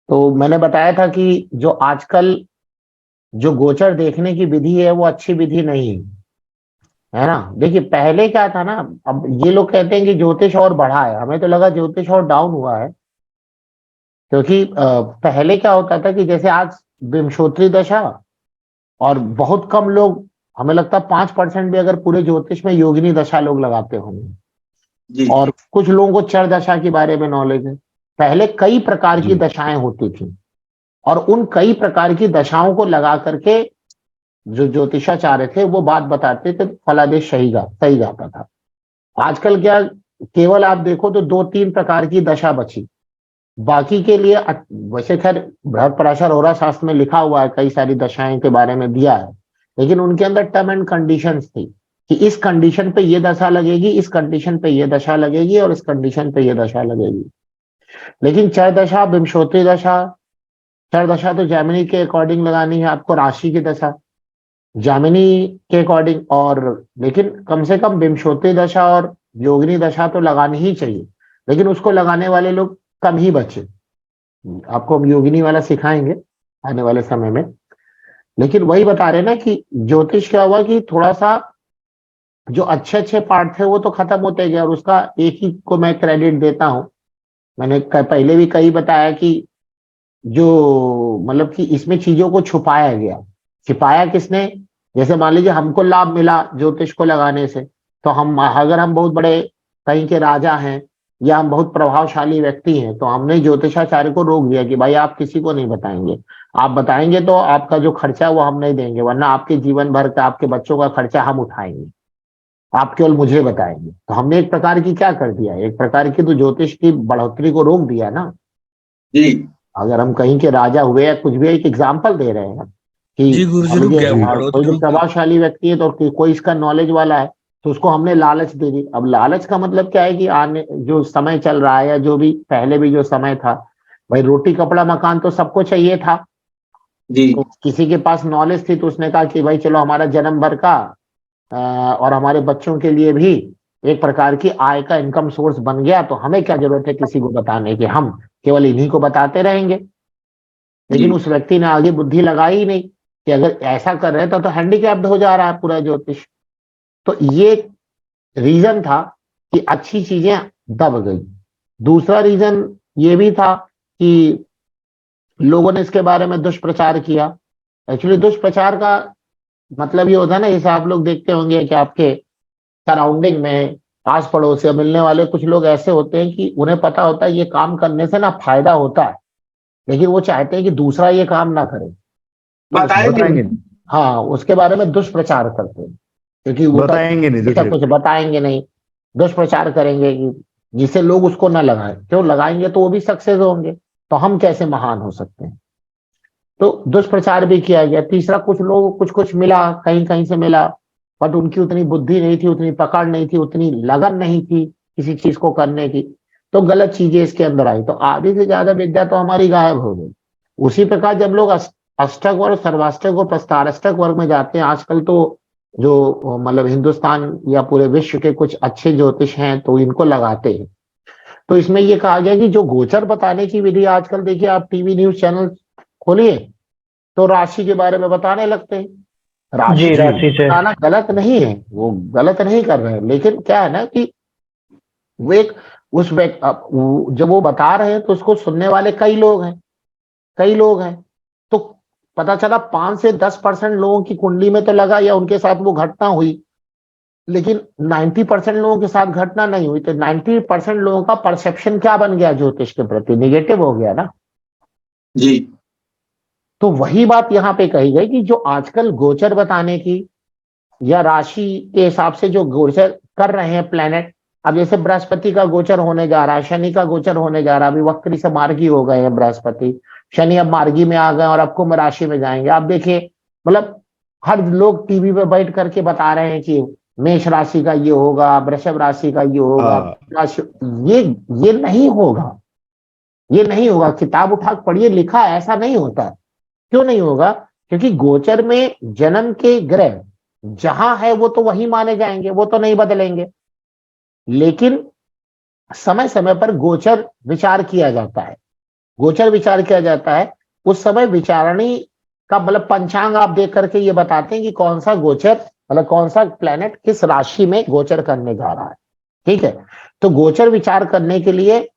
तो मैंने बताया था कि जो आजकल जो गोचर देखने की विधि है वो अच्छी विधि नहीं है ना। देखिए पहले क्या था ना, अब ये लोग कहते हैं कि ज्योतिष और बढ़ा है, हमें तो लगा ज्योतिष और डाउन हुआ है। क्योंकि पहले क्या होता था कि जैसे आज विंशोत्तरी दशा, और बहुत कम लोग, हमें लगता है 5% भी अगर पूरे ज्योतिष में योगिनी दशा लोग लगाते होंगे। जी और कुछ लोगों को चर दशा के बारे में नॉलेज है। पहले कई प्रकार की जी दशाएं होती थी, और उन कई प्रकार की दशाओं को लगा करके जो ज्योतिषाचार्य थे वो बात बताते थे, फलादेश सही जाता था। आजकल क्या, केवल आप देखो तो 2-3 प्रकार की दशा बची। बाकी के लिए वैसे खैर बृहत्पराशर होरा शास्त्र में लिखा हुआ है, कई सारी दशाएं के बारे में दिया है, लेकिन उनके अंदर टर्म एंड कंडीशंस थी कि इस कंडीशन पे ये दशा लगेगी, इस कंडीशन पे ये दशा लगेगी, और इस कंडीशन पे ये दशा लगेगी। लेकिन चर दशा, विंशोत्तरी दशा, चर दशा तो जैमिनी के अकॉर्डिंग लगानी है आपको, राशि की दशा जामिनी के अकॉर्डिंग। और लेकिन कम से कम विंशोत्तरी दशा और योगिनी दशा तो लगानी ही चाहिए, लेकिन उसको लगाने वाले लोग कम ही बचे। आपको हम योगिनी वाला सिखाएंगे आने वाले समय में। लेकिन वही बता रहे ना कि ज्योतिष क्या हुआ कि थोड़ा सा जो अच्छे अच्छे पार्ट थे वो तो खत्म होते गए, और उसका एक ही को मैं क्रेडिट देता हूं। मैंने पहले भी कई बताया कि जो मतलब कि इसमें चीजों को छुपाया गया। छिपाया किसने? जैसे मान लीजिए हमको लाभ मिला ज्योतिष को लगाने से, तो हम अगर हम बहुत बड़े कहीं के राजा हैं या हम बहुत प्रभावशाली व्यक्ति हैं, तो हमने ज्योतिषाचार्य को रोक दिया कि भाई आप किसी को नहीं बताएंगे। आप बताएंगे तो आपका जो खर्चा है वो हम नहीं देंगे, वरना आपके जीवन भर का, आपके बच्चों का खर्चा हम उठाएंगे। आप केवल मुझे बताएंगे। तो हमने एक प्रकार की क्या कर दिया, एक प्रकार की तो ज्योतिष की बढ़ोतरी को रोक दिया ना। जी अगर हम कहीं के राजा हुए या कुछ भी, एक एग्जाम्पल दे रहे हैं जी कि गुरुजी मान रुक लीजिए गया, वो कोई बढ़ोतरी भी रुक गई। प्रभावशाली व्यक्ति है, तो कोई इसका नॉलेज वाला है, तो उसको हमने लालच दे दी। अब लालच का मतलब क्या है कि आने जो समय चल रहा है, या जो भी पहले भी जो समय था, भाई रोटी कपड़ा मकान तो सबको चाहिए था। जी तो किसी के पास नॉलेज थी तो उसने कहा कि भाई चलो हमारा जन्म भर का और हमारे बच्चों के लिए भी एक प्रकार की आय का इनकम सोर्स बन गया, तो हमें क्या जरूरत है किसी को बताने की, हम केवल इन्हीं को बताते रहेंगे। जी लेकिन उस व्यक्ति ने आगे बुद्धि लगाई ही नहीं कि अगर ऐसा कर रहे तो हैंडीकैप्ड हो जा रहा है पूरा ज्योतिष। तो ये रीजन था कि अच्छी चीजें दब गई। दूसरा रीजन ये भी था कि लोगों ने इसके बारे में दुष्प्रचार किया। एक्चुअली दुष्प्रचार का मतलब ये होता है ना, जैसे आप लोग देखते होंगे कि आपके सराउंडिंग में, आस पड़ोस से मिलने वाले कुछ लोग ऐसे होते हैं कि उन्हें पता होता है ये काम करने से ना फायदा होता है, लेकिन वो चाहते हैं कि दूसरा ये काम ना करे। तो बताएंगे बताएंगे नहीं। नहीं। हाँ, उसके बारे में दुष्प्रचार करते हैं, क्योंकि वो बताएंगे नहीं ऐसा दूसरे कुछ को। बताएंगे नहीं, दुष्प्रचार करेंगे कि जिससे लोग उसको ना लगाएं। क्यों लगाएंगे तो वो भी सक्सेस होंगे, तो हम कैसे महान हो सकते हैं। तो दुष्प्रचार भी किया गया। तीसरा, कुछ लोग कुछ कुछ मिला, कहीं कहीं से मिला, बट उनकी उतनी बुद्धि नहीं थी, उतनी पकड़ नहीं थी, उतनी लगन नहीं थी किसी चीज को करने की, तो गलत चीजें इसके अंदर आई, तो आधी से ज्यादा विद्या तो हमारी गायब हो गई। उसी प्रकार जब लोग अष्टक वर्ग, सर्वाष्टक और प्रस्ताराष्टक वर्ग में जाते हैं आजकल, तो जो मतलब हिंदुस्तान या पूरे विश्व के कुछ अच्छे ज्योतिष हैं तो इनको लगाते हैं। तो इसमें ये कहा गया कि जो गोचर बताने की विधि, आजकल देखिए आप टीवी न्यूज चैनल खोलिए तो राशि के बारे में बताने लगते हैं। राशि जी, जी राशि से। बताना गलत नहीं है, वो गलत नहीं कर रहे हैं, लेकिन क्या है ना कि वो एक उस जब वो बता रहे हैं तो उसको सुनने वाले कई लोग हैं, कई लोग हैं। तो पता चला 5 से 10% लोगों की कुंडली में तो लगा, या उनके साथ वो घटना हुई, लेकिन 90% लोगों के साथ घटना नहीं हुई। तो 90% लोगों का परसेप्शन क्या बन गया ज्योतिष के प्रति? निगेटिव हो गया ना। जी तो वही बात यहाँ पे कही गई कि जो आजकल गोचर बताने की या राशि के हिसाब से जो गोचर कर रहे हैं प्लेनेट, अब जैसे बृहस्पति का गोचर होने जा रहा है, शनि का गोचर होने जा रहा है, अभी वक्री से मार्गी हो गए हैं बृहस्पति, शनि अब मार्गी में आ गए और अब कुंभ राशि में जाएंगे। आप देखिए, मतलब हर लोग टीवी पे बैठ करके बता रहे हैं कि मेष राशि का ये होगा, वृषभ राशि का ये होगा, हाँ राशि ये ये नहीं होगा, ये नहीं होगा। किताब उठा के पढ़िए, लिखा है, ऐसा नहीं होता। क्यों नहीं होगा? क्योंकि गोचर में जन्म के ग्रह जहां है वो तो वही माने जाएंगे, वो तो नहीं बदलेंगे। लेकिन समय समय पर गोचर विचार किया जाता है गोचर विचार किया जाता है, उस समय विचारणी का मतलब पंचांग आप देख करके ये बताते हैं कि कौन सा गोचर मतलब कौन सा प्लेनेट किस राशि में गोचर करने जा रहा है। ठीक है, तो गोचर विचार करने के लिए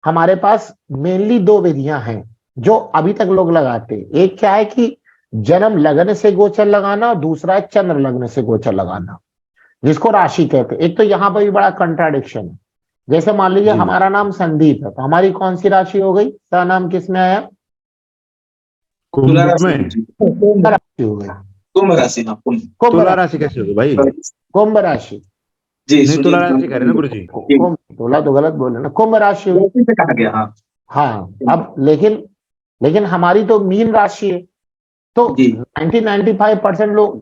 हमारे पास मेनली दो विधियां हैं जो अभी तक लोग लगाते हैं। एक क्या है कि जन्म लग्न से गोचर लगाना, और दूसरा है चंद्र लग्न से गोचर लगाना, जिसको राशि कहते हैं। एक तो यहाँ पर भी बड़ा कंट्राडिक्शन है। जैसे मान लीजिए हमारा नाम संदीप है, तो हमारी कौन सी राशि हो गई? सा नाम किसमें आया? तुला राशि जी। कुंभ राशि हो गई। कुंभ राशि, हाँ कुंभ। कुंभ तुला राशि, राशि कैसे होगी भाई? कुंभ राशि। जी नहीं, सुनिए, तुला राशि कह रहे हैं ना गुरु जी। कुंभ, तुला तो गलत बोले ना, कुंभ राशि हुई। राशि से कहा गया, हाँ हाँ, अब लेकिन हमारी तो मीन राशि है। तो जी 95% लोग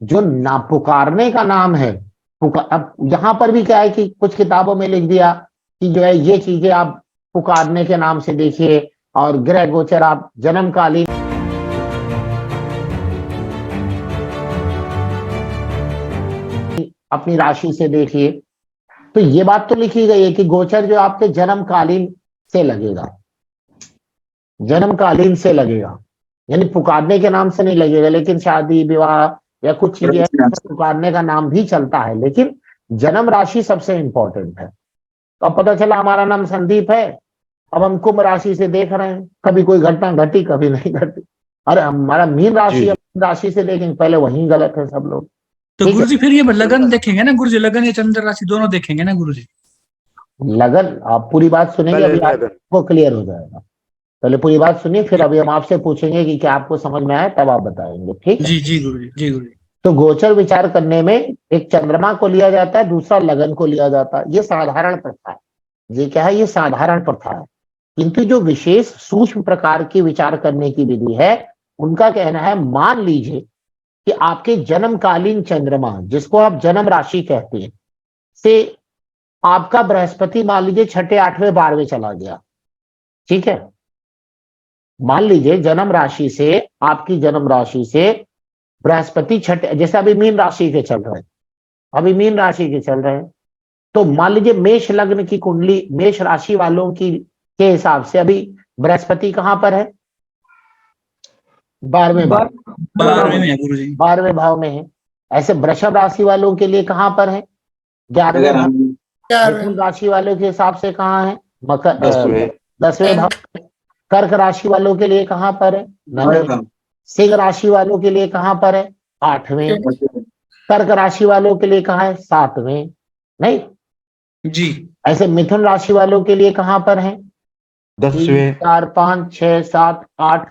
जो ना पुकारने का नाम है, अब यहाँ पर भी क्या है कि कुछ किताबों में लिख दिया कि जो है ये चीजें आप पुकारने के नाम से देखिए, और ग्रह गोचर आप जन्मकालीन अपनी राशि से देखिए। तो ये बात तो लिखी गई है कि गोचर जो आपके जन्मकालीन से लगेगा, जन्मकालीन से लगेगा, यानी पुकारने के नाम से नहीं लगेगा। लेकिन शादी विवाह या कुछ चीजें पुकारने का नाम भी चलता है, लेकिन जन्म राशि सबसे इंपॉर्टेंट है। तो अब पता चला हमारा नाम संदीप है, अब हम कुंभ राशि से देख रहे हैं, कभी कोई घटना घटी कभी नहीं घटी। अरे हमारा मीन राशि है, मीन राशि से देखेंगे, पहले वही गलत है सब लोग। तो ठीक है। गुरुजी फिर ये लगन देखेंगे ना गुरुजी, लगन या चंद्र राशि दोनों देखेंगे ना गुरुजी? लगन, आप पूरी बात सुनेंगे अभी लगन। आपको क्लियर हो जाएगा। पहले पूरी बात सुनिए, फिर अभी हम आपसे पूछेंगे कि क्या आपको समझ में आया, तब आप बताएंगे। ठीक है। जी जी गुरुजी, जी गुरुजी। तो गोचर विचार करने में एक चंद्रमा को लिया जाता है, दूसरा लगन को लिया जाता है। ये साधारण प्रथा है। ये क्या है? ये साधारण प्रथा है। किंतु जो विशेष सूक्ष्म प्रकार की विचार करने की विधि है, उनका कहना है मान लीजिए कि आपके जन्मकालीन चंद्रमा, जिसको आप जन्म राशि कहते हैं, से आपका बृहस्पति मान लीजिए 6ठे 8वें 12वें चला गया। ठीक है, मान लीजिए जन्म राशि से, आपकी जन्म राशि से बृहस्पति छठे, जैसे अभी मीन राशि के चल रहे हैं, अभी मीन राशि के चल रहे हैं, तो मान लीजिए मेष लग्न की कुंडली, मेष राशि वालों की के हिसाब से अभी बृहस्पति कहां पर है? 12वें भाव, 12वें में है गुरुजी। 12वें भाव में है। ऐसे वृषभ राशि वालों के लिए कहां पर है? 11वें भाव। मिथुन राशि वालों के हिसाब से कहाँ है? मकर 10वें भाव। कर्क राशि वालों के लिए कहां पर है? 9वें। सिंह राशि वालों के लिए कहां पर है? 8वें। कर्क राशि वालों के लिए कहां है? 7वें। नहीं जी, ऐसे मिथुन राशि वालों के लिए कहां पर है? 10वें। 4 5 6 7 8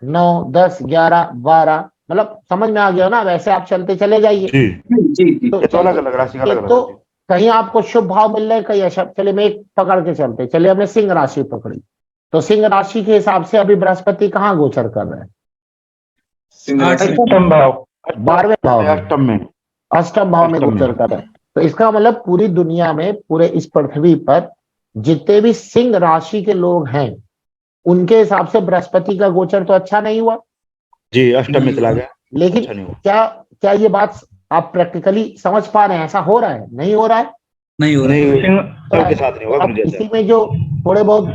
9 10 11 12, मतलब समझ में आ गया ना? वैसे आप चलते चले जाइए। जी जी जी ये तो अलग अलग राशि का अलग एक अलग तो राशि। कहीं आपको शुभ भाव मिल रहे हैं, कहीं अशुभ। चलिए मैं एक पकड़ के चलते, चलिए हमने सिंह राशि पकड़ी, तो सिंह राशि के हिसाब से अभी बृहस्पति कहाँ गोचर कर रहे हैं? अष्टम भाव, 12वें भाव में, अष्टम में, अष्टम भाव में अष्टम में। गोचर कर रहे हैं। तो इसका मतलब पूरी दुनिया में, पूरे इस पृथ्वी पर जितने भी सिंह राशि के लोग हैं, उनके हिसाब से बृहस्पति का गोचर तो अच्छा नहीं हुआ। जी अष्टम में चला गया, लेकिन अच्छा नहीं हुआ। क्या क्या ये बात आप प्रैक्टिकली समझ पा रहे हैं? ऐसा हो रहा है? नहीं हो रहा है? नहीं हो रहा है। नहीं सबके साथ नहीं होगा अब गुरु जी। इसी में जो थोड़े बहुत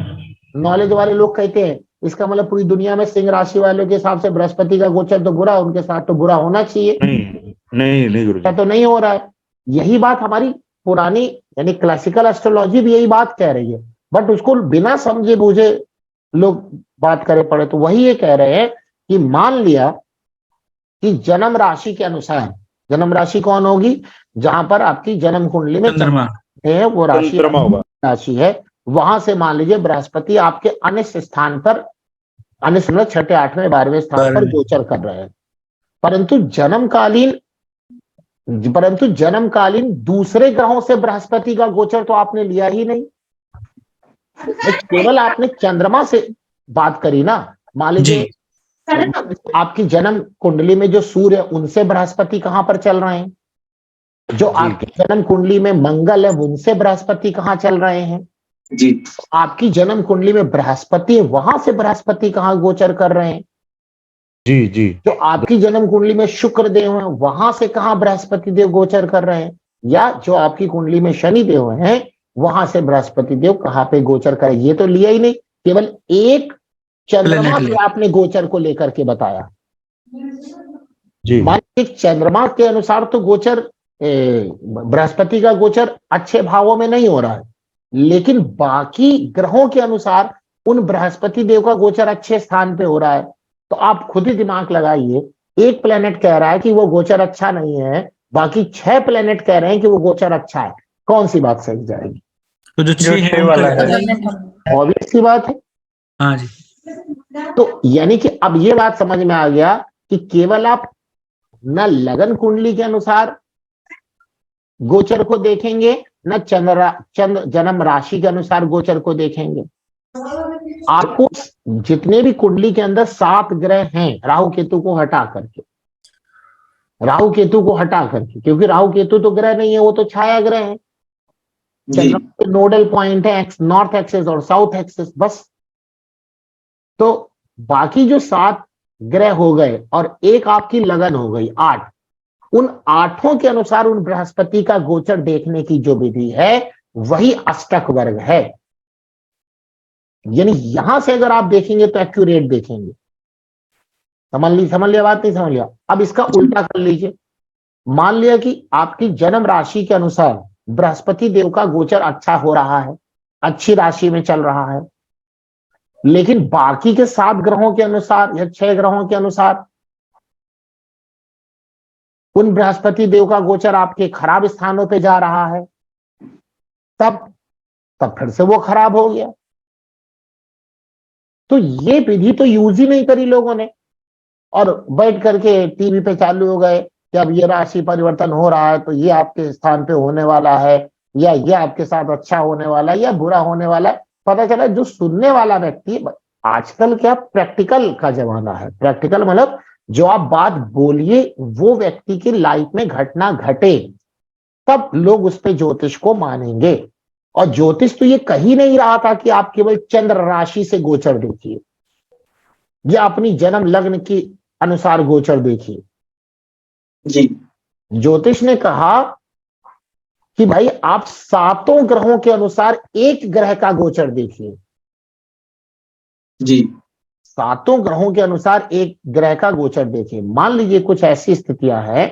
नॉलेज वाले लोग कहते हैं, इसका मतलब पूरी दुनिया में सिंह राशि वालों के हिसाब से बृहस्पति का गोचर तो बुरा, उनके साथ तो बुरा होना चाहिए। नहीं नहीं नहीं गुरु ऐसा जी। तो नहीं हो रहा है। यही बात हमारी पुरानी यानी क्लासिकल एस्ट्रोलॉजी भी यही बात कह रही है, बट उसको बिना समझे बूझे लोग बात करे पड़े। तो वही ये कह रहे हैं कि मान लिया कि जन्म राशि के अनुसार, जन्म राशि कौन होगी? जहां पर आपकी जन्म कुंडली में चंद्रमा है वो राशि चंद्रमा होगा। राशि है, वहां से मान लीजिए बृहस्पति आपके अन्य स्थान पर, अन्य मतलब 6ठे 8वें 12वें स्थान पर 12वें। गोचर कर रहे हैं। परंतु जन्मकालीन दूसरे ग्रहों से बृहस्पति का गोचर तो आपने लिया ही नहीं। केवल आपने चंद्रमा से बात करी ना। मान लीजिए आपकी जन्म कुंडली में जो सूर्य है, उनसे बृहस्पति कहां पर चल रहे हैं? जो आपकी जन्म कुंडली में मंगल है, उनसे बृहस्पति कहां चल रहे हैं? जी आपकी जन्म कुंडली में बृहस्पति है, वहां से बृहस्पति कहां गोचर कर रहे हैं? जी जी जो आपकी जन्म कुंडली में शुक्र देव है, वहां से कहां बृहस्पति देव गोचर कर रहे हैं? या जो आपकी कुंडली में शनि देव हैं, वहां से बृहस्पति देव कहां पे गोचर करें? ये तो लिया ही नहीं। केवल एक चंद्रमा Planet के ले। आपने गोचर को लेकर के बताया। जी मान लीजिए चंद्रमा के अनुसार तो गोचर बृहस्पति का गोचर अच्छे भावों में नहीं हो रहा है, लेकिन बाकी ग्रहों के अनुसार उन बृहस्पति देव का गोचर अच्छे स्थान पे हो रहा है। तो आप खुद ही दिमाग लगाइए, एक प्लेनेट कह रहा है कि वो गोचर अच्छा नहीं है, बाकी 6 प्लेनेट कह रहे हैं कि वो गोचर अच्छा है, कौन सी बात सही जाएगी? तो जो 6 है उनका जाएगा। ऑब्वियस सी बात है। हाँ जी। तो यानी कि अब ये बात समझ में आ गया कि केवल आप न लगन कुंडली के अनुसार गोचर को देखेंगे, न चंद्र जन्म राशि के अनुसार गोचर को देखेंगे। आपको जितने भी कुंडली के अंदर 7 ग्रह हैं, राहु केतु को हटा करके, क्योंकि राहु केतु तो ग्रह नहीं है, वो तो छाया ग्रह है। जी चंद्रमा के नोडल पॉइंट है नॉर्थ एक्सिस और साउथ एक्सिस, बस। तो बाकी जो 7 ग्रह हो गए और एक आपकी लगन हो गई 8, उन 8 के अनुसार उन बृहस्पति का गोचर देखने की जो विधि है वही अष्टक वर्ग है। यानी यहां से अगर आप देखेंगे तो एक्यूरेट देखेंगे। समझ लिया बात, नहीं समझ लिया? अब इसका उल्टा कर लीजिए। मान लिया कि आपकी जन्म राशि के अनुसार बृहस्पति देव का गोचर अच्छा हो रहा है, अच्छी राशि में चल रहा है, लेकिन बाकी के 7 ग्रहों के अनुसार या 6 ग्रहों के अनुसार उन बृहस्पति देव का गोचर आपके खराब स्थानों पे जा रहा है, तब फिर से वो खराब हो गया। तो ये विधि तो यूज ही नहीं करी लोगों ने, और बैठ करके टीवी पे चालू हो गए कि अब ये राशि परिवर्तन हो रहा है तो ये आपके स्थान पे होने वाला है, या ये आपके साथ अच्छा होने वाला है या बुरा होने वाला है। पता चला जो सुनने वाला व्यक्ति, आजकल क्या प्रैक्टिकल का जमाना है, प्रैक्टिकल मतलब जो आप बात बोलिए वो व्यक्ति की लाइफ में घटना घटे, तब लोग उस पे ज्योतिष को मानेंगे। और ज्योतिष तो ये कही नहीं रहा था कि आप केवल चंद्र राशि से गोचर देखिए या अपनी जन्म लग्न के अनुसार गोचर देखिए। जी ज्योतिष ने कहा कि भाई आप 7 ग्रहों के अनुसार एक ग्रह का गोचर देखिए। जी 7 ग्रहों के अनुसार एक ग्रह का गोचर देखिए। मान लीजिए कुछ ऐसी स्थितियां हैं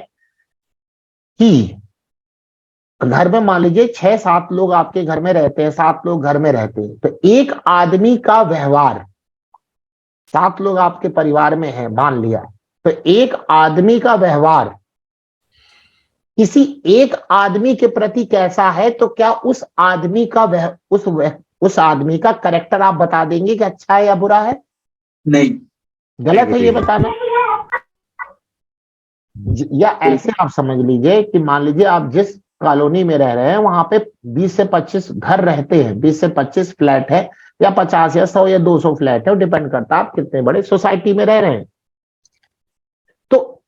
कि घर में मान लीजिए 6-7 लोग आपके घर में रहते हैं, 7 लोग घर में रहते हैं, तो एक आदमी का व्यवहार, 7 लोग आपके परिवार में हैं मान लिया, तो एक आदमी का व्यवहार किसी एक आदमी के प्रति कैसा है, तो क्या उस आदमी का उस आदमी का कैरेक्टर आप बता देंगे कि अच्छा है या बुरा है? नहीं। गलत है ये बताना। या ऐसे आप समझ लीजिए कि मान लीजिए आप जिस कॉलोनी में रह रहे हैं वहां पे 20 से 25 घर रहते हैं, 20 से 25 फ्लैट है, या 50 या 100 या 200 फ्लैट है, डिपेंड करता है आप कितने बड़े सोसाइटी में रह रहे हैं। तो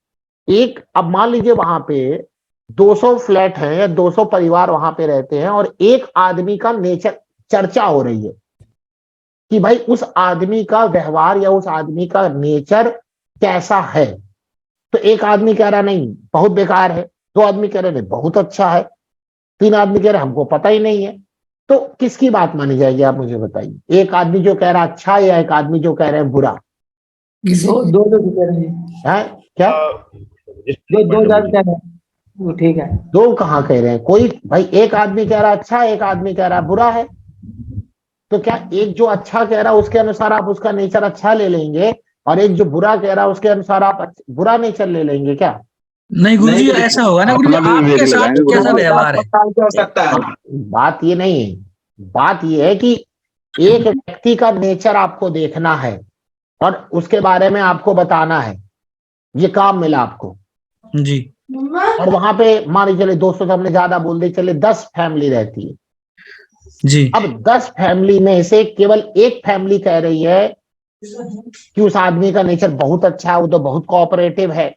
एक, अब मान लीजिए वहां पे 200 फ्लैट है या 200 परिवार वहां पे रहते हैं, और एक आदमी का नेचर चर्चा हो रही है कि भाई उस आदमी का व्यवहार या उस आदमी का नेचर कैसा है। तो एक आदमी कह रहा नहीं बहुत बेकार है, 2 आदमी कह रहे नहीं बहुत अच्छा है, 3 आदमी कह रहे हमको पता ही नहीं है। तो किसकी बात मानी जाएगी आप मुझे बताइए? एक आदमी जो कह रहा अच्छा या एक आदमी जो कह रहे हैं बुरा? दो कह रहे हैं। है क्या? दो कह रहे हैं, वो ठीक है। 2 कहाँ कह रहे हैं? कोई भाई एक आदमी कह रहा अच्छा है, एक आदमी कह रहा बुरा है। तो क्या एक जो अच्छा कह रहा है उसके अनुसार आप उसका नेचर अच्छा ले लेंगे, और एक जो बुरा कह रहा है उसके अनुसार आप बुरा नेचर ले लेंगे क्या? नहीं गुरुजी, ऐसा होगा ना गुरुजी, आपके साथ कैसा व्यवहार है? हो सकता है। बात ये नहीं है, बात ये है कि एक व्यक्ति का नेचर आपको देखना है और उसके बारे में आपको बताना है, ये काम मिला आपको जी। और वहां पे मान लीजिए चले 200 से हमने ज्यादा बोल दी, चले 10 फैमिली रहती है जी। अब 10 फैमिली में से केवल एक फैमिली कह रही है कि उस आदमी का नेचर बहुत अच्छा है, वो तो बहुत कोऑपरेटिव है,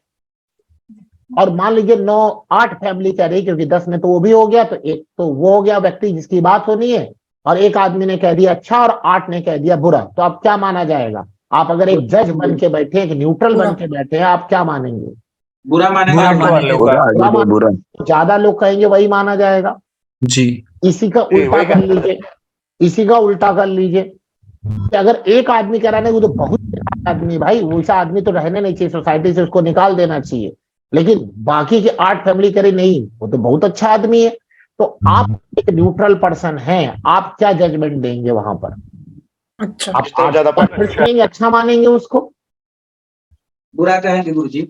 और मान लीजिए 9-8 फैमिली कह रही, क्योंकि 10 में तो वो भी हो गया, तो एक तो वो हो गया व्यक्ति जिसकी बात होनी है, और एक आदमी ने कह दिया अच्छा और 8 ने कह दिया बुरा। तो आप क्या माना जाएगा? आप अगर एक जज बन के बैठे, एक न्यूट्रल बन के बैठे हैं, आप क्या मानेंगे? बुरा मानेंगे। बुरा। ज्यादा लोग कहेंगे वही माना जाएगा। जी। इसी का उल्टा कर लीजिए, इसी का उल्टा कर लीजिए अगर एक आदमी कराने को तो बहुत आदमी भाई, वैसा आदमी तो रहने नहीं चाहिए, सोसाइटी से उसको निकाल देना चाहिए। लेकिन बाकी के 8 फैमिली करे नहीं, वो तो बहुत अच्छा आदमी है। तो आप एक न्यूट्रल पर्सन हैं, आप क्या जजमेंट देंगे वहां पर? अच्छा, आप जिस तरफ ज्यादा मानेंगे, अच्छा मानेंगे उसको? बुरा कहेंगे गुरुजी।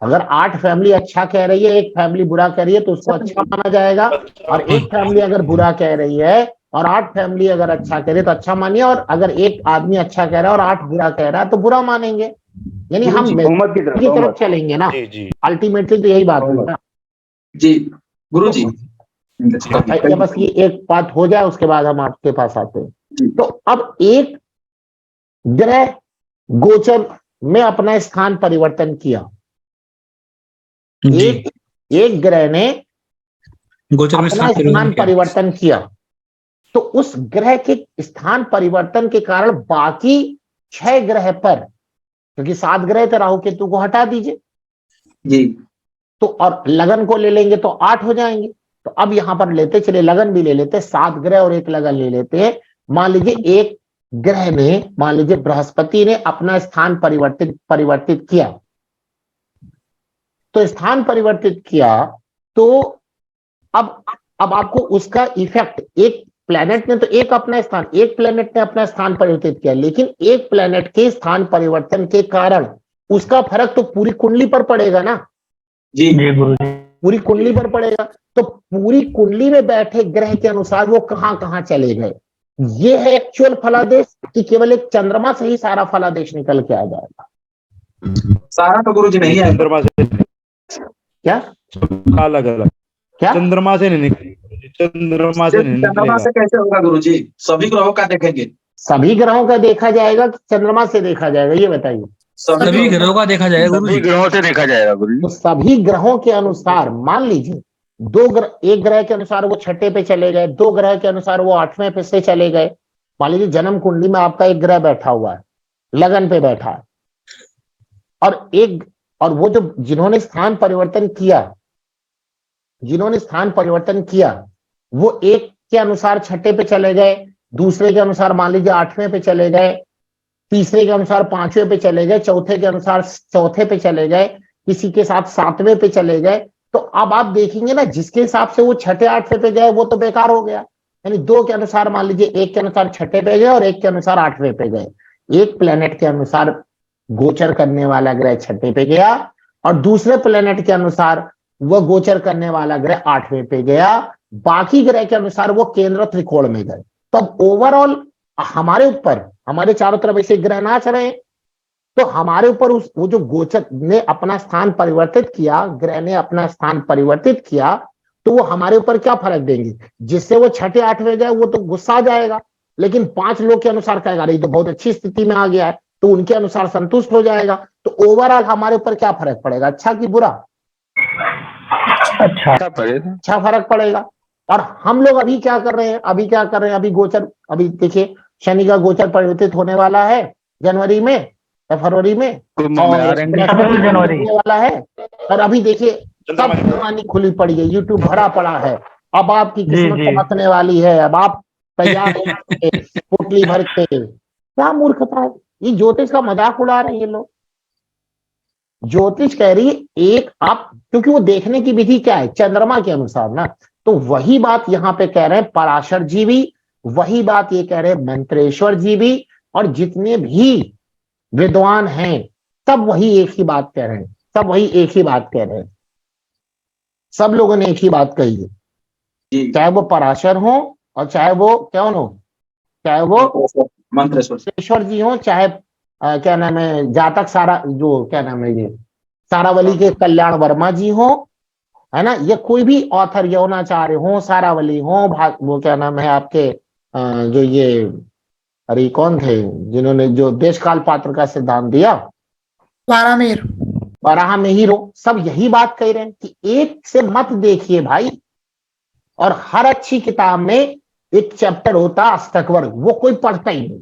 अगर 8 फैमिली अच्छा कह रही है, एक फैमिली बुरा कह रही है, तो उसको अच्छा माना जाएगा। और एक फैमिली अगर बुरा कह रही है और 8 फैमिली अगर अच्छा कह रही है तो अच्छा मानिए, और अगर एक आदमी अच्छा कह रहा है और 8 बुरा कह रहा है तो बुरा मानेंगे। यानी हम बहुमत की की तरफ तरफ चलेंगे ना, जी जी अल्टीमेटली तो यही बात हुई ना। जी गुरुजी। ये बस ये एक बात हो जाए, उसके बाद हम आपके पास आते हैं। जी। तो अब एक ग्रह गोचर में अपना स्थान परिवर्तन किया, जी, एक ग्रह ने गोचर में अपना स्थान परिवर्तन स्थान किया। परिवर्तन किया, तो उस ग्रह के स्थान परिवर्तन के कारण बाकी 6 ग्रह पर, क्योंकि 7 ग्रह थे, राहु केतु को हटा दीजिए जी तो, और लगन को ले लेंगे तो 8 हो जाएंगे। तो अब यहां पर लेते चले, लगन भी ले लेते, 7 ग्रह और एक लगन ले लेते हैं। मान लीजिए एक ग्रह ने, मान लीजिए बृहस्पति ने अपना स्थान परिवर्तित किया, तो स्थान परिवर्तित किया तो अब आपको उसका इफेक्ट, एक प्लेनेट ने तो एक अपना स्थान, एक प्लेनेट ने अपना स्थान परिवर्तित किया, लेकिन एक प्लेनेट के स्थान परिवर्तन के कारण उसका फर्क तो पूरी कुंडली पर पड़ेगा ना। जी पूरी कुंडली पर पड़ेगा, तो पूरी कुंडली में बैठे ग्रह के अनुसार वो कहां कहां चले गए। ये है एक्चुअल फलादेश, कि केवल एक चंद्रमा से ही सारा फलादेश निकल के आ जाएगा? सारा तो गुरुजी नहीं है। चंद्रमा से क्या अलग अलग, क्या चंद्रमा से नहीं निकलेगा, चंद्रमा से नहीं चंद्रमा निकलेगा। से कैसे होगा गुरुजी? सभी ग्रहों का देखेंगे। सभी ग्रहों का देखा जाएगा कि चंद्रमा से देखा जाएगा, ये बताइए। सभी ग्रहों का देखा जाएगा गुरु सभी जी। ग्रहों से देखा जाएगा गुरु जी। तो सभी ग्रहों के अनुसार, मान लीजिए एक ग्रह के अनुसार वो 6ठे पे चले गए, 2 ग्रह के अनुसार वो 8वें पे से चले गए। मान लीजिए जन्म कुंडली में आपका एक ग्रह बैठा हुआ है, लगन पे बैठा है, और वो जो जिन्होंने स्थान परिवर्तन किया, वो एक के अनुसार 6ठे पे चले गए, दूसरे के अनुसार मान लीजिए 8वें पे चले गए, तीसरे के अनुसार 5वें पे चले गए, चौथे के अनुसार 4थे पे चले गए, किसी के साथ 7वें पे चले गए। तो अब आप देखेंगे ना, जिसके हिसाब से वो 6ठे 8वें पे गए वो तो बेकार हो गया। यानी 2 के अनुसार, मान लीजिए एक के अनुसार 6ठे पे गए और एक के अनुसार 8वें पे गए। एक प्लेनेट के अनुसार गोचर करने वाला ग्रह 6ठे पे गया और दूसरे प्लेनेट के अनुसार वह गोचर करने वाला ग्रह 8वें पे गया। बाकी ग्रह के अनुसार वो केंद्र त्रिकोण में गए। तब ओवरऑल हमारे ऊपर, हमारे चारों तरफ ऐसे ग्रह नाच रहे हैं, तो हमारे ऊपर वो जो गोचर ने अपना स्थान परिवर्तित किया, ग्रह ने अपना स्थान परिवर्तित किया, तो वो हमारे ऊपर क्या फर्क देंगे? जिससे वो 6ठे 8वें गए वो तो गुस्सा आ जाएगा, लेकिन 5 लोग के अनुसार कहेगा अरे तो बहुत अच्छी स्थिति में आ गया है, तो उनके अनुसार संतुष्ट हो जाएगा। तो ओवरऑल हमारे ऊपर क्या फर्क पड़ेगा, अच्छा कि बुरा? अच्छा फर्क पड़ेगा। और हम लोग अभी क्या कर रहे हैं, अभी गोचर, अभी देखिए शनि का गोचर परिवर्तित होने वाला है जनवरी में या फरवरी में, और जनवरी होने वाला है। और अभी देखिए सब कहानी खुली पड़ी है, यूट्यूब भरा पड़ा है। अब आपकी किस्मत चमकने वाली है, अब आप तैयार हो पोटली भर के। क्या मूर्खता है, ये ज्योतिष का मजाक उड़ा रहे हैं ये लोग। ज्योतिष कह रही है एक आप, क्योंकि वो देखने की विधि क्या है, चंद्रमा के अनुसार ना। तो वही बात यहाँ पे कह रहे हैं पराशर जी भी, वही बात ये कह रहे हैं मंत्रेश्वर जी भी, और जितने भी विद्वान हैं सब वही एक ही बात कह रहे हैं, सब लोगों ने एक ही बात कही है, चाहे वो पराशर हो और चाहे वो कौन हो, चाहे वो मंत्रेश्वर जी हो, चाहे क्या नाम है जातक सारा, जो क्या नाम है ये सारावली के कल्याण वर्मा जी हो, है ना, ये कोई भी ऑथर यौनाचार्य हो, सारावली हो, वो क्या नाम है आपके जो ये अरे कौन थे जिन्होंने जो देश काल पात्र का सिद्धांत दिया, बारामीर हो, सब यही बात कह रहे हैं कि एक से मत देखिए भाई। और हर अच्छी किताब में एक चैप्टर होता है अष्टक, वो कोई पढ़ता ही नहीं।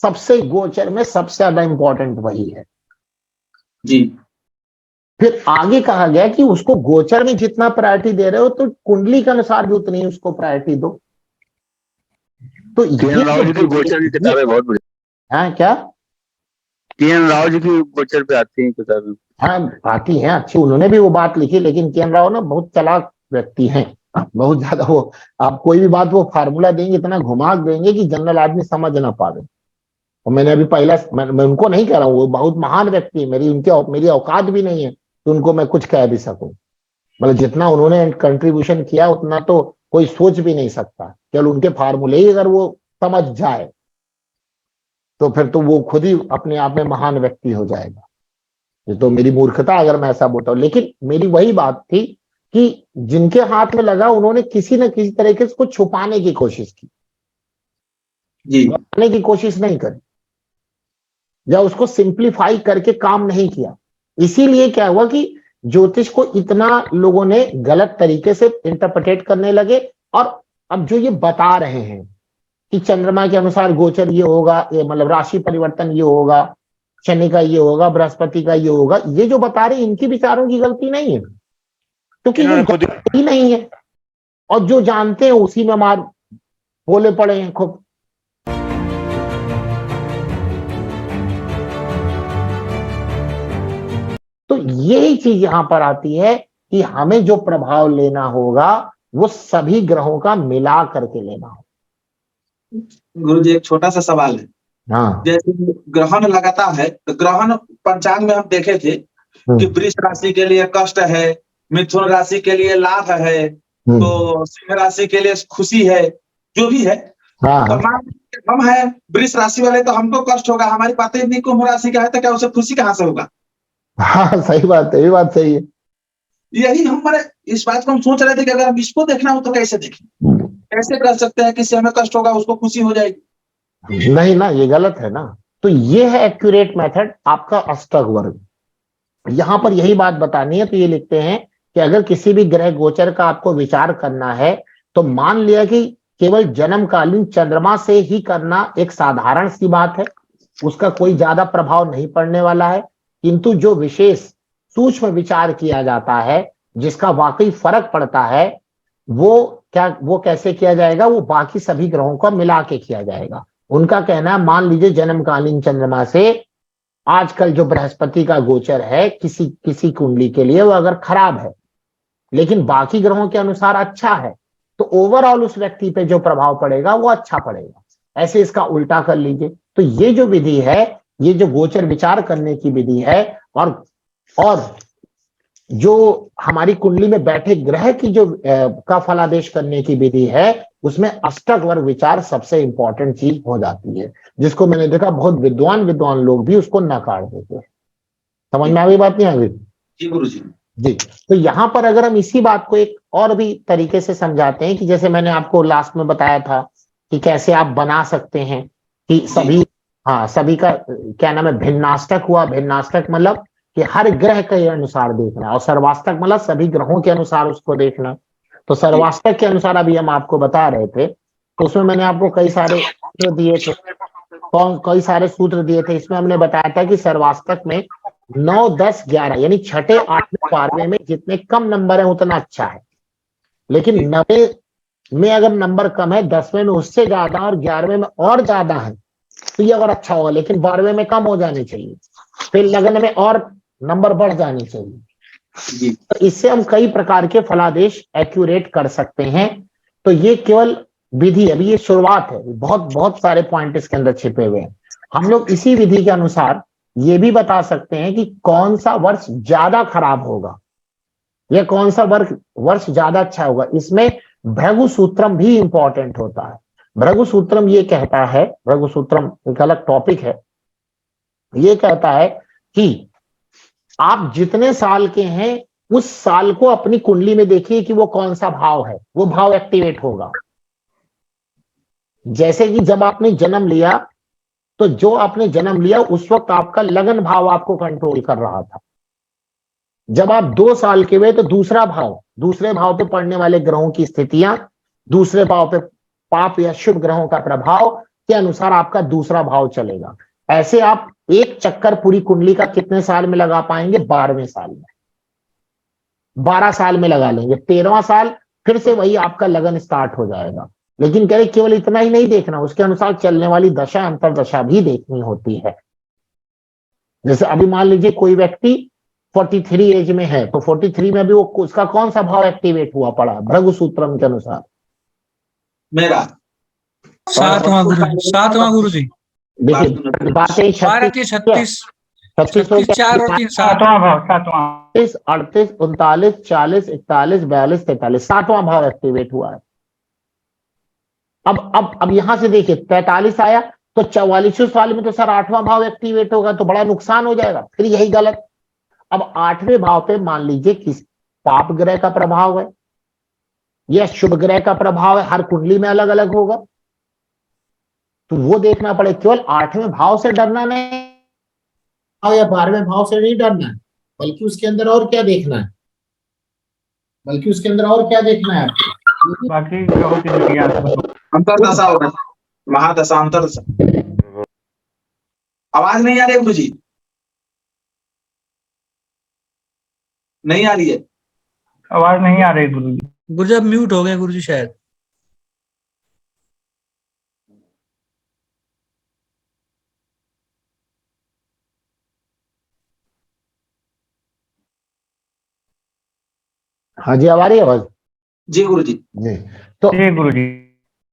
सबसे गोचर में सबसे ज्यादा इंपॉर्टेंट वही है जी। फिर आगे कहा गया कि उसको गोचर में जितना प्रायोरिटी दे रहे हो तो कुंडली के अनुसार भी उतनी उसको प्रायोरिटी दो। तो ये राव जी की गोचर की किताबें बहुत बड़ी। हाँ क्या राव जी की गोचर पे आती हैं किताबें। हाँ आती हैं अच्छी, उन्होंने भी वो बात लिखी, लेकिन के एन राव ना बहुत चालाक व्यक्ति हैं, बहुत ज्यादा। वो आप कोई भी बात वो फार्मूला देंगे, इतना घुमा देंगे कि जनरल आदमी समझ ना पावे। और मैंने अभी पहला मैं उनको नहीं कह रहा हूँ, वो बहुत महान व्यक्ति है, मेरी औकात भी नहीं है कि उनको मैं कुछ कह भी सकूं। मतलब जितना उन्होंने कंट्रीब्यूशन किया उतना तो कोई सोच भी नहीं सकता। केवल उनके फार्मूले ही अगर वो समझ जाए तो फिर तो वो खुद ही अपने आप में महान व्यक्ति हो जाएगा। ये तो मेरी मूर्खता अगर मैं ऐसा बोलता हूं, लेकिन मेरी वही बात थी कि जिनके हाथ में लगा उन्होंने किसी न किसी तरीके से उसको छुपाने की कोशिश की, जी बताने की कोशिश नहीं करी, या उसको सिंप्लीफाई करके काम नहीं किया। इसीलिए क्या हुआ कि ज्योतिष को इतना लोगों ने गलत तरीके से इंटरप्रेट करने लगे। और अब जो ये बता रहे हैं कि चंद्रमा के अनुसार गोचर ये होगा, ये मतलब राशि परिवर्तन ये होगा, शनि का ये होगा, बृहस्पति का ये होगा, ये जो बता रहे हैं इनकी विचारों की गलती नहीं है, क्योंकि ये इन्होंने खुद जानते ही नहीं है। और जो जानते हैं उसी में मार बोले पड़े हैं खूब। तो यही चीज यहां पर आती है कि हमें जो प्रभाव लेना होगा वो सभी ग्रहों का मिला करके लेना होगा। गुरुजी एक छोटा सा सवाल है। हाँ जैसे ग्रहण लगाता है तो ग्रहण पंचांग में हम देखे थे कि वृष राशि के लिए कष्ट है, मिथुन राशि के लिए लाभ है, तो सिंह राशि के लिए खुशी है, जो भी है। हाँ तो मान लीजिए हम है वृष राशि वाले तो हमको कष्ट होगा, हमारी पति इतनी कुंभ राशि का है तो क्या उसे खुशी कहाँ से होगा? हाँ सही बात है, ये बात सही है। यही हमारे इस बात को हम सोच रहे थे कि अगर हम इसको देखना हो तो कैसे देखें, कैसे कर सकते हैं कि इससे हमें कष्ट होगा उसको खुशी हो जाएगी? नहीं ना, ये गलत है ना। तो ये है एक्यूरेट मेथड आपका अष्टक वर्ग। यहां पर यही बात बतानी है, तो ये लिखते हैं कि अगर किसी भी ग्रह गोचर का आपको विचार करना है तो मान लिया कि केवल जन्मकालीन चंद्रमा से ही करना एक साधारण सी बात है, उसका कोई ज्यादा प्रभाव नहीं पड़ने वाला है। किंतु जो विशेष सूक्ष्म विचार किया जाता है, जिसका वाकई फर्क पड़ता है, वो कैसे किया जाएगा? वो बाकी सभी ग्रहों को मिला के किया जाएगा। उनका कहना है मान लीजिए जन्मकालीन चंद्रमा से आजकल जो बृहस्पति का गोचर है किसी किसी कुंडली के लिए वो अगर खराब है लेकिन बाकी ग्रहों के अनुसार अच्छा है, तो ओवरऑल उस व्यक्ति पे जो प्रभाव पड़ेगा वो अच्छा पड़ेगा। ऐसे इसका उल्टा कर लीजिए। तो ये जो विधि है, ये जो गोचर विचार करने की विधि है, और जो हमारी कुंडली में बैठे ग्रह की जो का फलादेश करने की विधि है, उसमें अष्टक वर्ग विचार सबसे इंपॉर्टेंट चीज हो जाती है, जिसको मैंने देखा बहुत विद्वान लोग भी उसको नकार देते हैं। समझ में आ गई बात? नहीं आ गई? जी गुरुजी। जी। तो यहां पर अगर हम इसी बात को एक और भी तरीके से समझाते हैं कि जैसे मैंने आपको लास्ट में बताया था कि कैसे आप बना सकते हैं कि सभी का क्या नाम है, भिन्नाष्टक हुआ। भिन्नाष्टक मतलब कि हर ग्रह के अनुसार देखना, और सर्वाष्टक मतलब सभी ग्रहों के अनुसार उसको देखना। तो सर्वाष्टक के अनुसार अभी हम आपको बता रहे थे, तो उसमें मैंने आपको कई सारे सूत्र दिए थे। इसमें हमने बताया था कि सर्वाष्टक में 9, 10, 11 यानी छठे, 8वें, 12वें में जितने कम नंबर है उतना अच्छा है। लेकिन 9वें में अगर नंबर कम है, 10वें में उससे ज्यादा और 11वें में और ज्यादा है तो ये अगर अच्छा होगा, लेकिन 12वें में कम हो जाने चाहिए, फिर लगन में और नंबर बढ़ जाने चाहिए। तो इससे हम कई प्रकार के फलादेश एक्यूरेट कर सकते हैं। तो ये केवल विधि, अभी ये शुरुआत है, बहुत बहुत सारे पॉइंट इसके अंदर छिपे हुए हैं। हम लोग इसी विधि के अनुसार ये भी बता सकते हैं कि कौन सा वर्ष ज्यादा खराब होगा या कौन सा वर्ष ज्यादा अच्छा होगा। इसमें भृगु सूत्रम भी इंपॉर्टेंट होता है। भृगु सूत्रम ये कहता है, भृगु सूत्रम एक अलग टॉपिक है, ये कहता है कि आप जितने साल के हैं उस साल को अपनी कुंडली में देखिए कि वो कौन सा भाव है, वो भाव एक्टिवेट होगा। जैसे कि जब आपने जन्म लिया तो जो आपने जन्म लिया उस वक्त आपका लगन भाव आपको कंट्रोल कर रहा था। जब आप 2 साल के हुए तो दूसरे भाव पे पड़ने वाले ग्रहों की स्थितियां, दूसरे भाव पे पाप या शुभ ग्रहों का प्रभाव के अनुसार आपका दूसरा भाव चलेगा। ऐसे आप एक चक्कर पूरी कुंडली का कितने साल में लगा पाएंगे? 12वें साल में, 12 साल में लगा लेंगे। 13वां साल फिर से वही आपका लगन स्टार्ट हो जाएगा। लेकिन कह रहे केवल इतना ही नहीं देखना, उसके अनुसार चलने वाली दशा अंतरदशा भी देखनी होती है। जैसे अभी मान लीजिए कोई व्यक्ति 43 एज में है, तो 43 में भी वो उसका कौन सा भाव एक्टिवेट हुआ पड़ा भृगु सूत्रम के अनुसार? मेरा सातवां गुरु जी। देखिए बात है 36 36 36 हो 4 और 3 7। सातवां भाव, सातवां। 38 39 40 41 42 43, 7वां भाव एक्टिवेट हुआ है। अब यहां से देखिए 43 आया तो 44वें साल में तो सर 8वां भाव एक्टिवेट होगा, तो बड़ा नुकसान हो जाएगा, फिर यही गलत। अब 8वें भाव पे मान लीजिए किस पाप ग्रह का प्रभाव है या शुभ ग्रह का प्रभाव है, हर कुंडली में अलग अलग होगा, तो वो देखना पड़े। केवल 8वें भाव से डरना नहीं या 12वें भाव से नहीं डरना है, बल्कि उसके अंदर और क्या देखना है, आपको बाकी ग्रहों की दृष्टियां अंतरदशा होगा, महादशा अंतरदशा। आवाज नहीं आ रही गुरु जी? नहीं आ रही है? आवाज नहीं आ रही गुरु जी। गुरु जी अब म्यूट हो गए गुरु जी शायद। हाँ जी, अब आ रही है आवाज? जी गुरु जी। तो जी गुरु जी।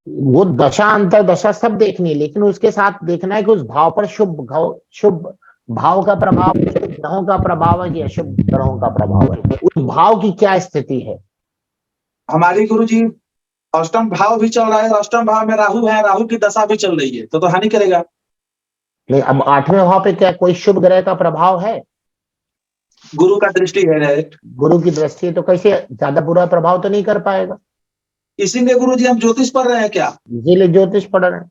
वो दशा अंतर दशा सब देखनी है, लेकिन उसके साथ देखना है कि उस भाव पर शुभ भाव का प्रभाव, शुभ ग्रहों का प्रभाव है या अशुभ ग्रहों का प्रभाव है, उस भाव की क्या स्थिति है। हमारी गुरु जी अष्टम भाव भी चल रहा है, अष्टम भाव में राहु है, राहु की दशा भी चल रही है, तो हानि करेगा। नहीं, अब 8वें भाव पे क्या कोई शुभ ग्रह का प्रभाव है? गुरु का दृष्टि है डायरेक्ट। गुरु की दृष्टि है, तो कैसे ज्यादा बुरा प्रभाव तो नहीं कर पाएगा। इसीलिए गुरु जी हम ज्योतिष पढ़ रहे हैं क्या? इसीलिए ज्योतिष पढ़ रहे हैं।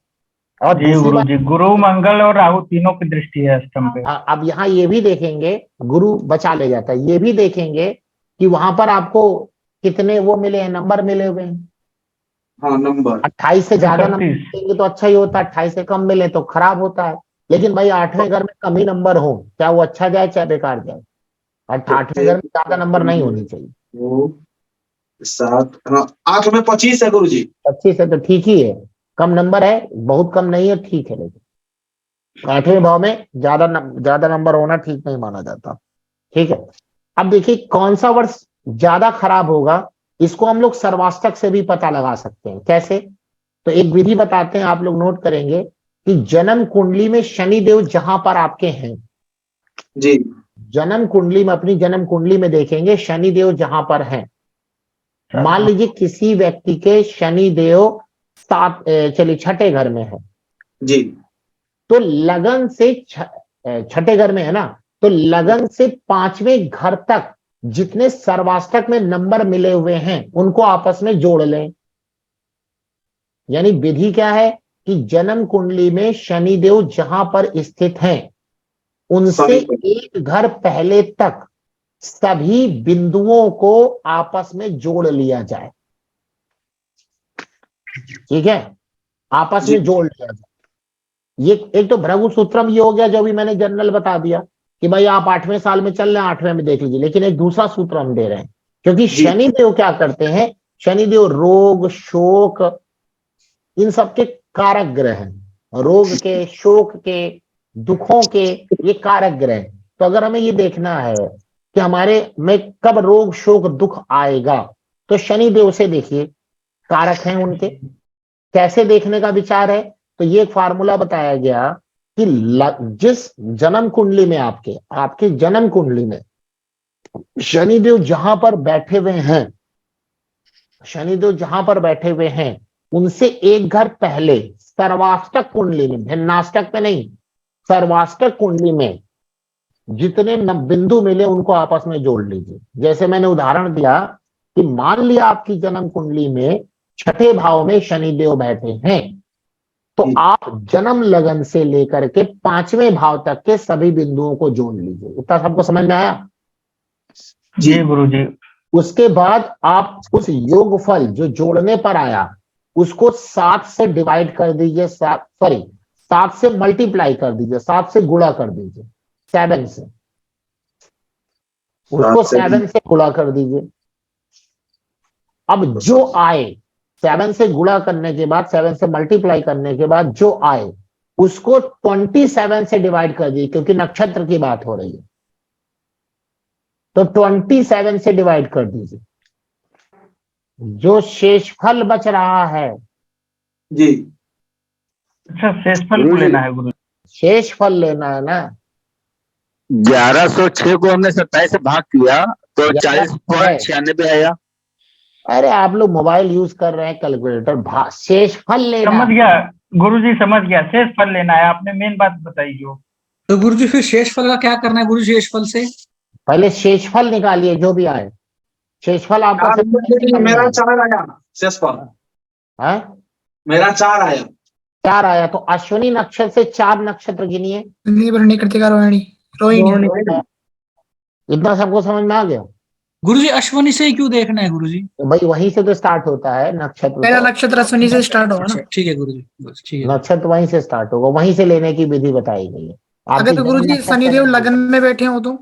और जी गुरु जी, गुरु मंगल और राहु तीनों की दृष्टि है अष्टम पे। अब यहाँ ये भी देखेंगे, गुरु बचा ले जाता है, ये भी देखेंगे कि वहां पर आपको कितने वो मिले हैं, नंबर मिले हुए हैं। हाँ, नंबर 28 से ज्यादा नंबर मिलेंगे तो अच्छा ही होता है, 28 से कम मिले तो खराब होता है। लेकिन भाई 8वें घर में कम ही नंबर हो, क्या वो अच्छा जाए चाहे बेकार जाए, 8वें घर में ज्यादा नंबर नहीं होने चाहिए। 7 हाँ 8 में 25 है गुरु जी। 25 है तो ठीक ही है, कम नंबर है, बहुत कम नहीं है, ठीक है। लेकिन 8वें भाव में ज्यादा नंबर होना ठीक नहीं माना जाता। ठीक है, अब देखिए कौन सा वर्ष ज्यादा खराब होगा, इसको हम लोग सर्वाष्टक से भी पता लगा सकते हैं। कैसे? तो एक विधि बताते हैं, आप लोग नोट करेंगे कि जन्म कुंडली में शनि देव जहां पर आपके हैं जी, जन्म कुंडली में, अपनी जन्म कुंडली में देखेंगे शनि देव जहां पर हैं। मान लीजिए किसी व्यक्ति के शनि देव चलिए 6ठे घर में है जी, तो लगन से 6ठे घर में है ना, तो लगन से 5वें घर तक जितने सर्वाष्टक में नंबर मिले हुए हैं उनको आपस में जोड़ लें। यानी विधि क्या है कि जन्म कुंडली में शनिदेव जहां पर स्थित हैं उनसे एक घर पहले तक सभी बिंदुओं को आपस में जोड़ लिया जाए। ठीक है, आपस में जोड़ लिया जाए। ये एक तो भृगु सूत्रम ये हो गया जो भी मैंने जनरल बता दिया कि भाई आप 8वें साल में चल रहे हैं, 8वें में देख लीजिए। लेकिन एक दूसरा सूत्र हम दे रहे हैं, क्योंकि शनिदेव क्या करते हैं, शनिदेव रोग शोक इन सब के कारक ग्रह हैं, रोग के, शोक के, दुखों के ये कारक ग्रह हैं। तो अगर हमें ये देखना है कि हमारे में कब रोग शोक दुख आएगा, तो शनिदेव से देखिए, कारक हैं उनके। कैसे देखने का विचार है, तो ये एक फार्मूला बताया गया कि जिस जन्म कुंडली में आपके जन्म कुंडली में शनिदेव जहां पर बैठे हुए हैं, शनिदेव जहां पर बैठे हुए हैं उनसे एक घर पहले सर्वाष्टक कुंडली में, भिन्नाष्टक पे नहीं, सर्वाष्टक कुंडली में जितने बिंदु मिले उनको आपस में जोड़ लीजिए। जैसे मैंने उदाहरण दिया कि मान लिया आपकी जन्म कुंडली में 6ठे भाव में शनिदेव बैठे हैं, तो आप जन्म लगन से लेकर के 5वें भाव तक के सभी बिंदुओं को जोड़ लीजिए। इतना सबको समझ में आया? जी गुरु जी। उसके बाद आप उस योगफल जो जोड़ने पर आया उसको 7 से डिवाइड कर दीजिए, 7 से मल्टीप्लाई कर दीजिए, 7 से गुणा कर दीजिए, 7 से, उसको 7 से गुणा कर दीजिए। अब जो आए 7 से गुणा करने के बाद, 7 से मल्टीप्लाई करने के बाद जो आए उसको 27 से डिवाइड कर दीजिए, क्योंकि नक्षत्र की बात हो रही है, तो 27 से डिवाइड कर दीजिए। जो शेषफल बच रहा है, जी अच्छा शेषफल को गुरुजी। लेना है गुरु। शेषफल लेना है ना। 1106 को हमने 27 से भाग किया तो 40.96 आया। अरे आप लोग मोबाइल यूज कर रहे हैं, कैलकुलेटर, शेषफल लेना समझ है। गया गुरुजी, समझ गया, शेषफल लेना है, आपने मेन बात बताई जो। तो गुरुजी फिर शेषफल का क्या करना है गुरुजी? शेषफल से पहले शेषफल निकालिए जो भी आए। शेषफल आपका मेरा 4 आया शेषफल, है? मेरा 4 आया। 4 आया, तो अश्विनी नक्षत्र से 4 नक्षत्र गिनिए। भरणी कृतिका रोहिणी रोहिणी इतना सबको समझ में आ गया? गुरुजी अश्वनी से ही क्यों देखना है गुरुजी? तो भाई वहीं से तो स्टार्ट होता है नक्षत्र, पहला तो नक्षत्र अश्विनी से स्टार्ट होगा ना। अच्छा, ठीक है गुरुजी, बस ठीक है। नक्षत्र वहीं से स्टार्ट होगा, वहीं से लेने की विधि बताई गई है। अगर आपकी तो गुरुजी नक्षत्र शनिदेव लगन में बैठे हो तो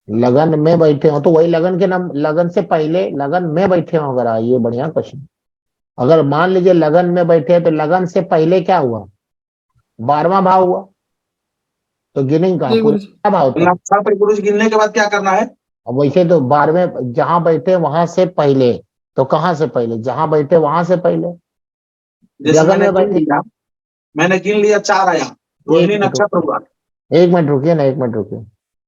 लगन में बैठे हो तो वही लगन के नाम, लगन से पहले लगन में बैठे हो अगर, ये बढ़िया क्वेश्चन। अगर मान लीजिए लगन में बैठे हैं तो लगन से पहले क्या हुआ? 12वां भाव हुआ, तो गिनेंगे कहाँ? जी पूरा गुरुजी। भाव था। नक्षत्र गुरुजी गिनने के बाद क्या करना है? अब वैसे तो 12वें जहां बैठे वहां से पहले, तो कहाँ से पहले? जहां बैठे वहां से पहले। जैसे लगन में बैठे, मैंने गिन लिया 4 आया, रोहिणी नक्षत्र हुआ। 1 मिनट रुकिए ना, 1 मिनट रुकिए।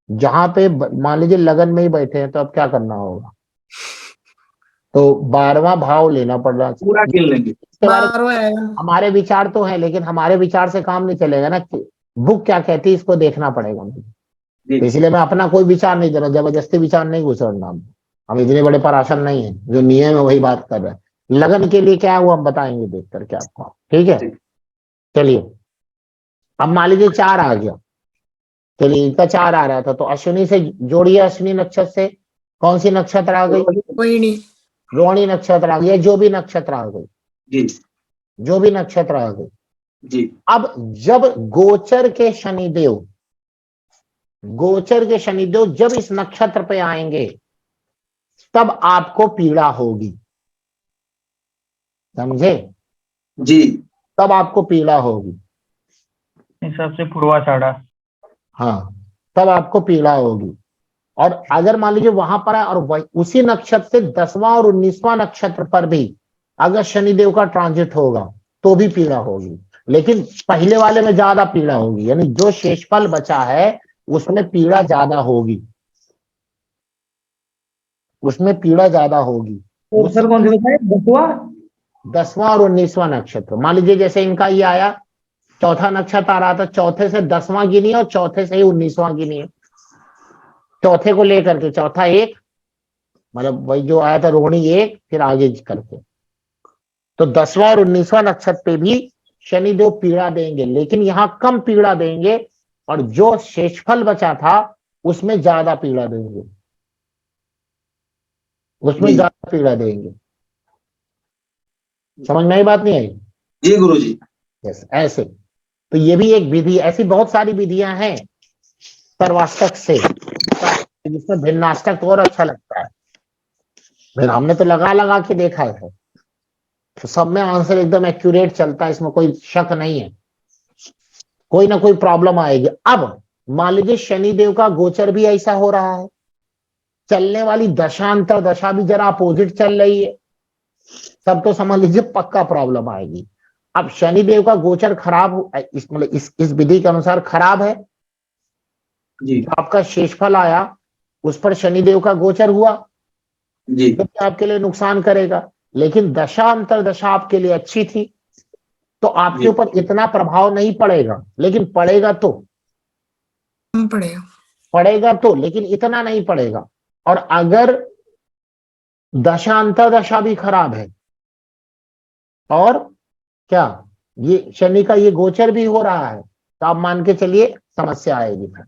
जहां पे मान लीजिए लगन में ही बैठे हैं तो अब क्या करना होगा? तो 12वां भाव लेना पड़ रहा है। पूरा गिन लेंगे। इसके बारे में 12 आएगा। हमारे विचार तो है, लेकिन हमारे विचार से काम नहीं चलेगा ना, बुक क्या कहती है इसको देखना पड़ेगा मुझे। जी। तो इसलिए मैं अपना कोई विचार नहीं दे रहा, जबरदस्ती विचार नहीं घुसड़ना। हम इतने बड़े पराशर नहीं है, जो नियम है वही बात कर रहे हैं। लगन के लिए क्या हुआ हम बताएंगे देख करके आपको, ठीक है? चलिए, अब मान लीजिए 4 आ गया, चलिए इनका 4 आ रहा था, तो अश्विनी से जोड़िए। अश्विनी नक्षत्र से कौन सी नक्षत्र आ गई? रोहिणी। रोहिणी नक्षत्र आ गई, जो भी नक्षत्र आ गई, जी जो भी नक्षत्र आ गई। जी अब जब गोचर के शनिदेव, गोचर के शनिदेव जब इस नक्षत्र पे आएंगे तब आपको पीड़ा होगी, समझे? जी। तब आपको पीड़ा होगी। हिसाब से पूर्वाषाढ़ा। हाँ, तब आपको पीड़ा होगी। और अगर मान लीजिए वहां पर है और उसी नक्षत्र से 10वां और 19वां नक्षत्र पर भी अगर शनिदेव का ट्रांजिट होगा तो भी पीड़ा होगी, लेकिन पहले वाले में ज्यादा पीड़ा होगी, यानी जो शेषफल बचा है उसमें पीड़ा ज्यादा होगी, उसमें पीड़ा ज्यादा होगी। सर कौन से बताए? 10वां और 19वां नक्षत्र, मान लीजिए जैसे इनका ये आया, चौथा नक्षत्र आ रहा था, चौथे से 10वां गिनिए और चौथे से ही 19वां गिनिए। चौथे को लेकर के, चौथा 1, मतलब वही जो आया था रोहिणी 1, फिर आगे करके, तो 10वां और 19वां नक्षत्र पे भी शनिदेव पीड़ा देंगे, लेकिन यहां कम पीड़ा देंगे, और जो शेषफल बचा था उसमें ज्यादा पीड़ा देंगे, उसमें ज्यादा पीड़ा देंगे। समझ में आई बात नहीं आई? जी गुरुजी। यस, ऐसे। तो ये भी एक विधि, ऐसी बहुत सारी विधियां हैं सर्वाष्टक से, जिसमें भिन्नाष्टक और अच्छा लगता है। फिर हमने तो लगा लगा के देखा है, तो सब में आंसर एकदम एक्यूरेट चलता है, इसमें कोई शक नहीं है। कोई ना कोई प्रॉब्लम आएगी। अब मान लीजिए शनिदेव का गोचर भी ऐसा हो रहा है, चलने वाली दशांतर दशा भी जरा अपोजिट चल रही है, तब तो समझ लीजिए पक्का प्रॉब्लम आएगी। अब शनिदेव का गोचर खराब, मतलब इस विधि के अनुसार खराब है, जी आपका शेषफल आया उस पर शनिदेव का गोचर हुआ, जी तो आपके लिए नुकसान करेगा, लेकिन दशा अंतर दशा आपके लिए अच्छी थी, तो आपके जी। ऊपर इतना प्रभाव नहीं पड़ेगा, लेकिन पड़ेगा तो लेकिन इतना नहीं पड़ेगा। और अगर दशा अंतर दशा भी खराब है और क्या ये शनि का ये गोचर भी हो रहा है, तो आप मान के चलिए समस्या आएगी, फिर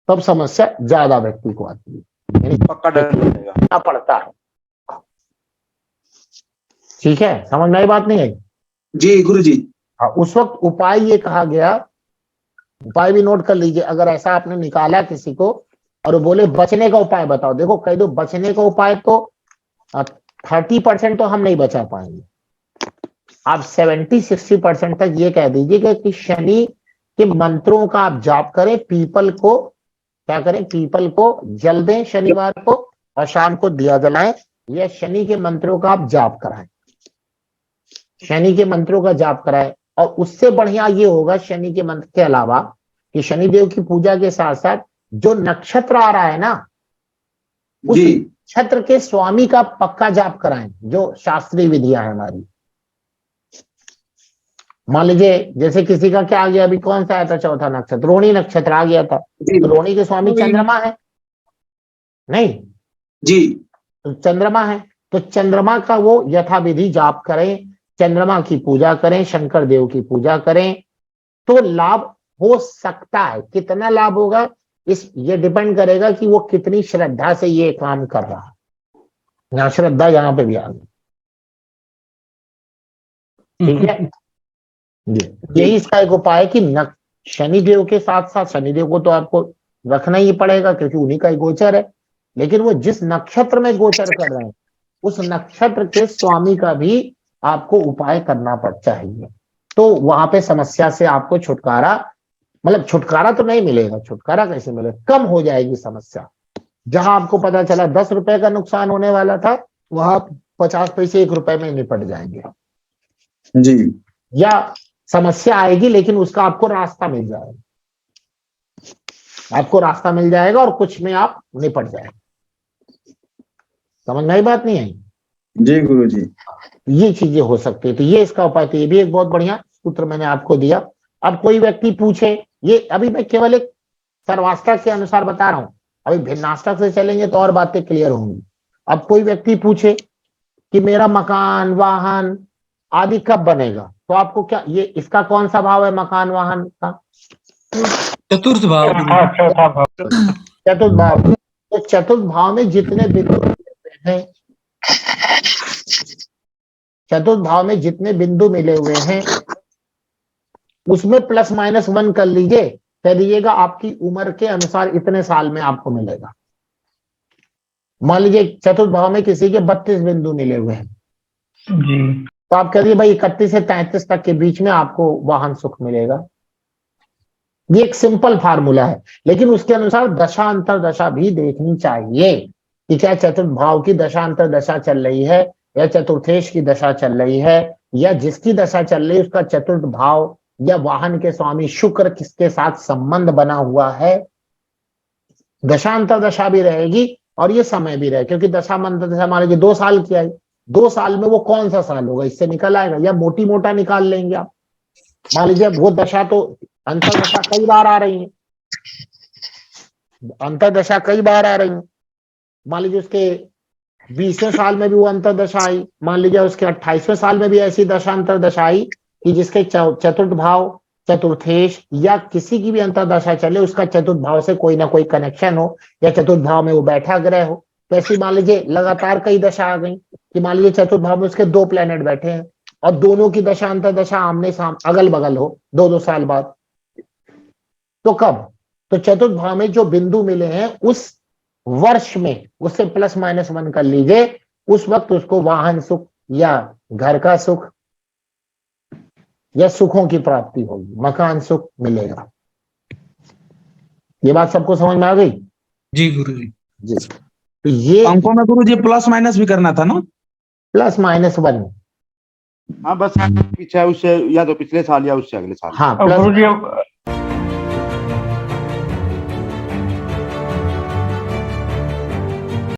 तब समस्या ज्यादा व्यक्ति को आती है, यानी पक्का डर पड़ता है। ठीक है, समझ में आई बात नहीं आई? जी गुरुजी। हाँ, उस वक्त उपाय ये कहा गया, उपाय भी नोट कर लीजिए। अगर ऐसा आपने निकाला किसी को और वो बोले बचने का उपाय बताओ, देखो कह दो बचने का उपाय तो 30% तो हम नहीं बचा पाएंगे। आप 70-60% तक ये कह दीजिएगा कि शनि के मंत्रों का आप जाप करें, पीपल को क्या करें, पीपल को जल दें शनिवार को और शाम को दिया जलाएं, या शनि के मंत्रों का आप जाप कराएं, शनि के मंत्रों का जाप कराएं। और उससे बढ़िया ये होगा शनि के मंत्र के अलावा कि शनिदेव की पूजा के साथ साथ जो नक्षत्र आ रहा है ना, उस जी नक्षत्र के स्वामी का पक्का जाप कराएं, जो शास्त्रीय विधियां है हमारी। मान लीजिए जैसे किसी का क्या आ गया, अभी कौन सा आया था, चौथा नक्षत्र रोहिणी नक्षत्र आ गया था, तो रोहिणी के स्वामी चंद्रमा है नहीं, जी तो चंद्रमा है, तो चंद्रमा का वो यथाविधि जाप करें, चंद्रमा की पूजा करें, शंकर देव की पूजा करें, तो लाभ हो सकता है। कितना लाभ होगा ये डिपेंड करेगा कि वो कितनी श्रद्धा से ये काम कर रहा है। यहाँ श्रद्धा यहाँ पे भी आ गई, ठीक है जी। यही इसका एक उपाय है कि शनिदेव के साथ साथ, शनिदेव को तो आपको रखना ही पड़ेगा क्योंकि उन्हीं का ही गोचर है, लेकिन वो जिस नक्षत्र में गोचर कर रहे हैं उस नक्षत्र के स्वामी का भी आपको उपाय करना चाहिए। तो वहां पे समस्या से आपको छुटकारा, मतलब छुटकारा तो नहीं मिलेगा, छुटकारा कैसे मिलेगा, कम हो जाएगी समस्या। जहां आपको पता चला 10 रुपए का नुकसान होने वाला था, वहां 50 पैसे 1 रुपए में निपट जाएंगे जी। या समस्या आएगी लेकिन उसका आपको रास्ता मिल जाएगा, आपको रास्ता मिल जाएगा और कुछ में आप निपट जाएंगे। समझ में आई बात नहीं आई? जी गुरु जी, ये चीजें हो सकती है। तो ये इसका उपाय, तो ये भी एक बहुत बढ़िया सूत्र मैंने आपको दिया। अब कोई व्यक्ति पूछे, ये अभी मैं केवल एक सर्वाष्टक के अनुसार बता रहा हूं, अभी भिन्नाष्टक से चलेंगे तो और बातें क्लियर होंगी। अब कोई व्यक्ति पूछे कि मेरा मकान वाहन आदि कब बनेगा, तो आपको क्या, ये इसका कौन सा भाव है मकान वाहन का? चतुर्थ भाव। चतुर्थ भाव। तो चतुर्थ भाव में जितने बिंदु हैं, चतुर्थ भाव में जितने बिंदु मिले हुए हैं उसमें +-1 कर लीजिए, कह दीजिएगा आपकी उम्र के अनुसार इतने साल में आपको मिलेगा। मान लीजिए चतुर्थ भाव में किसी के 32 बिंदु मिले हुए हैं जी, तो आप कह दीजिए भाई 31 से 33 तक के बीच में आपको वाहन सुख मिलेगा। ये एक सिंपल फार्मूला है, लेकिन उसके अनुसार दशा अंतर दशा भी देखनी चाहिए कि क्या चतुर्थ भाव की दशा अंतर दशा चल रही है, या चतुर्थेश की दशा चल रही है, या जिसकी दशा चल रही है उसका चतुर्थ भाव या वाहन के स्वामी शुक्र किसके साथ संबंध बना हुआ है। दशा अंतर दशा भी रहेगी और ये समय भी रहे, क्योंकि दशा अंतर दशा मान लीजिए 2 साल की आई, 2 साल में वो कौन सा साल होगा इससे निकल आएगा, या मोटी मोटा निकाल लेंगे आप। मान लीजिए वो दशा तो अंतर दशा कई बार आ रही है, अंतर दशा कई बार आ रही है। मान लीजिए उसके 20वें साल में भी वो अंतर दशा आई, मान लीजिए उसके 28वें साल में भी ऐसी दशा अंतर दशा आई कि जिसके चतुर्थ भाव, चतुर्थेश या किसी की भी अंतर दशा चले, उसका चतुर्थ भाव से कोई ना कोई कनेक्शन हो, या चतुर्थ भाव में वो बैठा ग्रह हो। तो ऐसी मान लीजिए लगातार कई दशा आ गई कि मान लीजिए चतुर्थ भाव में उसके 2 प्लेनेट बैठे हैं और दोनों की दशा अंतर दशा आमने सामने अगल बगल हो 2-2 साल बाद, तो कब, तो चतुर्थ भाव में जो बिंदु मिले हैं उस वर्ष में उससे +-1 कर लीजिए, उस वक्त उसको वाहन सुख या घर का सुख या सुखों की प्राप्ति होगी, मकान सुख मिलेगा। ये बात सबको समझ में आ गई? जी गुरु जी। जी। तो ये अंकों में गुरु जी +- भी करना था ना? +-1। हाँ बस पीछे उससे, या तो पिछले साल या उससे अगले साल। हाँ और गुरु जी